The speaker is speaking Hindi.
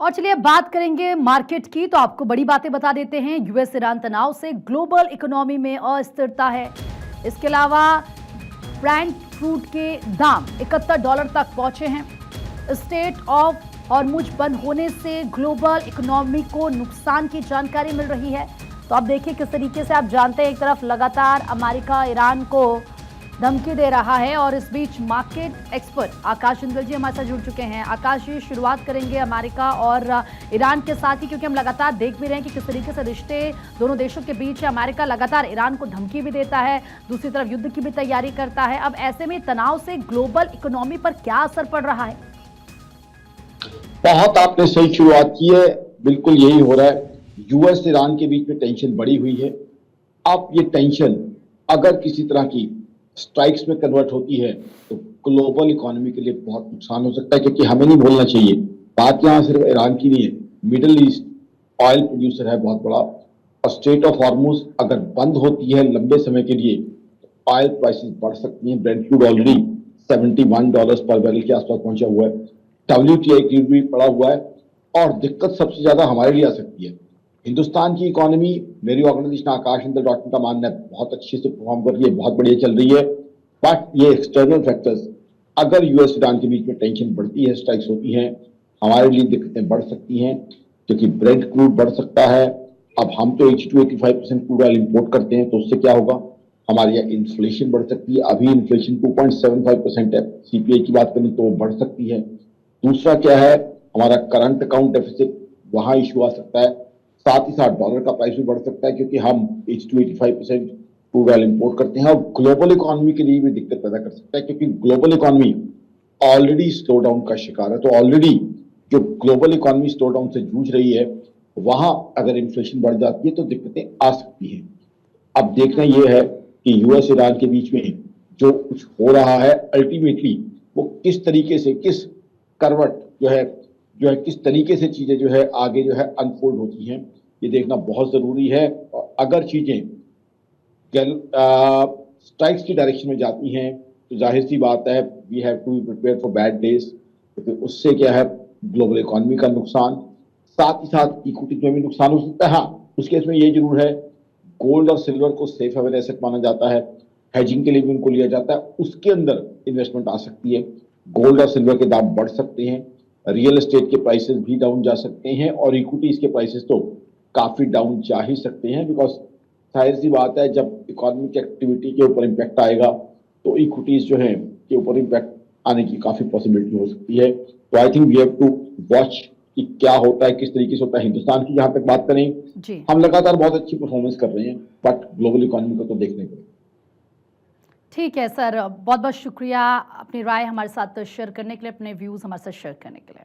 और चलिए बात करेंगे मार्केट की, तो आपको बड़ी बातें बता देते हैं। यूएस ईरान तनाव से ग्लोबल इकोनॉमी में अस्थिरता है। इसके अलावा ब्रेंट क्रूड के दाम $71 तक पहुंचे हैं। स्टेट ऑफ हॉर्मुज बंद होने से ग्लोबल इकोनॉमी को नुकसान की जानकारी मिल रही है। तो आप देखिए किस तरीके से, आप जानते हैं एक तरफ लगातार अमेरिका ईरान को धमकी दे रहा है, और इस बीच मार्केट एक्सपर्ट आकाश जिंदल जी हमारे साथ जुड़ चुके हैं। आकाश जी, शुरुआत करेंगे अमेरिका और ईरान के साथ ही, क्योंकि हम लगातार देख भी रहे हैं कि किस तरीके से रिश्ते दोनों देशों के बीच है। अमेरिका लगातार ईरान को धमकी भी देता है, दूसरी तरफ युद्ध की भी तैयारी करता है। अब ऐसे में तनाव से ग्लोबल इकोनॉमी पर क्या असर पड़ रहा है? बहुत आपने सही शुरुआत की है। बिल्कुल यही हो रहा है। यूएस ईरान के बीच में टेंशन बढ़ी हुई है। अब ये टेंशन अगर किसी तरह की स्ट्राइक्स में कन्वर्ट होती है तो ग्लोबल इकोनॉमी के लिए बहुत नुकसान हो सकता है, क्योंकि हमें नहीं भूलना चाहिए, बात यहाँ सिर्फ ईरान की नहीं है। मिडिल ईस्ट ऑयल प्रोड्यूसर है बहुत बड़ा, और स्ट्रेट ऑफ हॉर्मुज अगर बंद होती है लंबे समय के लिए तो ऑयल प्राइसेस बढ़ सकती हैं। ब्रेंट क्रूड ऑलरेडी $71 पर बैरल के आसपास पहुंचा हुआ है। WTI क्रूड भी पड़ा हुआ है, और दिक्कत सबसे ज्यादा हमारे लिए आ सकती है। हिंदुस्तान की इकोनॉमी, मेरी ऑर्गेनाइजेशन आकाश का मानना है, बहुत अच्छे से परफॉर्म कर रही है, बहुत बढ़िया चल रही है। बट ये एक्सटर्नल फैक्टर्स, अगर यूएस ईरान के बीच में टेंशन बढ़ती है, स्ट्राइक्स होती हैं, हमारे लिए दिक्कतें बढ़ सकती हैं, क्योंकि ब्रेंट क्रूड बढ़ सकता है। अब हम तो 80 to 85% क्रूड ऑयल इंपोर्ट करते हैं, तो उससे क्या होगा, हमारे यहाँ इन्फ्लेशन बढ़ सकती है। अभी इन्फ्लेशन 2.75% है। सीपीआई की बात करें तो वो बढ़ सकती है। दूसरा क्या है, हमारा करंट अकाउंट डेफिसिट, वहां इशू आ सकता है। साथ ही साथ डॉलर का प्राइस भी बढ़ सकता है, क्योंकि हम 80 to 85% क्रूड ऑयल इंपोर्ट करते हैं, और ग्लोबल इकोनॉमी के लिए भी दिक्कत पैदा कर सकता है, क्योंकि global economy already slow down का शिकार है। तो ऑलरेडी जो ग्लोबल इकोनॉमी स्लो डाउन से जूझ रही है, वहां अगर इन्फ्लेशन बढ़ जाती है तो दिक्कतें आ सकती हैं। अब देखना यह है कि यूएस ईरान के बीच में जो कुछ हो रहा है, अल्टीमेटली वो किस तरीके से, किस करवट जो है किस तरीके से चीजें जो है आगे जो है अनफोल्ड होती हैं, ये देखना बहुत जरूरी है। और अगर चीजें स्ट्राइक्स की डायरेक्शन में जाती हैं तो जाहिर सी बात है, we have to be prepare for bad days, क्योंकि उससे क्या है, ग्लोबल इकोनॉमी का नुकसान, साथ ही साथ इक्विटी में भी नुकसान हो सकता है। हाँ, उस केस में ये जरूर है, गोल्ड और सिल्वर को सेफ हेवन एसेट माना जाता है, हेजिंग के लिए भी उनको लिया जाता है, उसके अंदर इन्वेस्टमेंट आ सकती है। गोल्ड और सिल्वर के दाम बढ़ सकते हैं, रियल एस्टेट के प्राइसेस भी डाउन जा सकते हैं, और इक्विटीज के प्राइसेस तो काफी डाउन जा ही सकते हैं। बिकॉज जाहिर सी बात है, जब इकोनॉमिक एक्टिविटी के ऊपर इम्पैक्ट आएगा तो इक्विटीज जो है के ऊपर इम्पैक्ट आने की काफी पॉसिबिलिटी हो सकती है। तो I think we have to watch कि क्या होता है, किस तरीके से होता है। हिंदुस्तान की जहां तक बात करें, जी, हम लगातार बहुत अच्छी परफॉर्मेंस कर रहे हैं, बट ग्लोबल इकोनॉमी को तो देखने को। ठीक है सर, बहुत बहुत शुक्रिया अपनी राय हमारे साथ शेयर करने के लिए, अपने व्यूज हमारे साथ शेयर करने के लिए।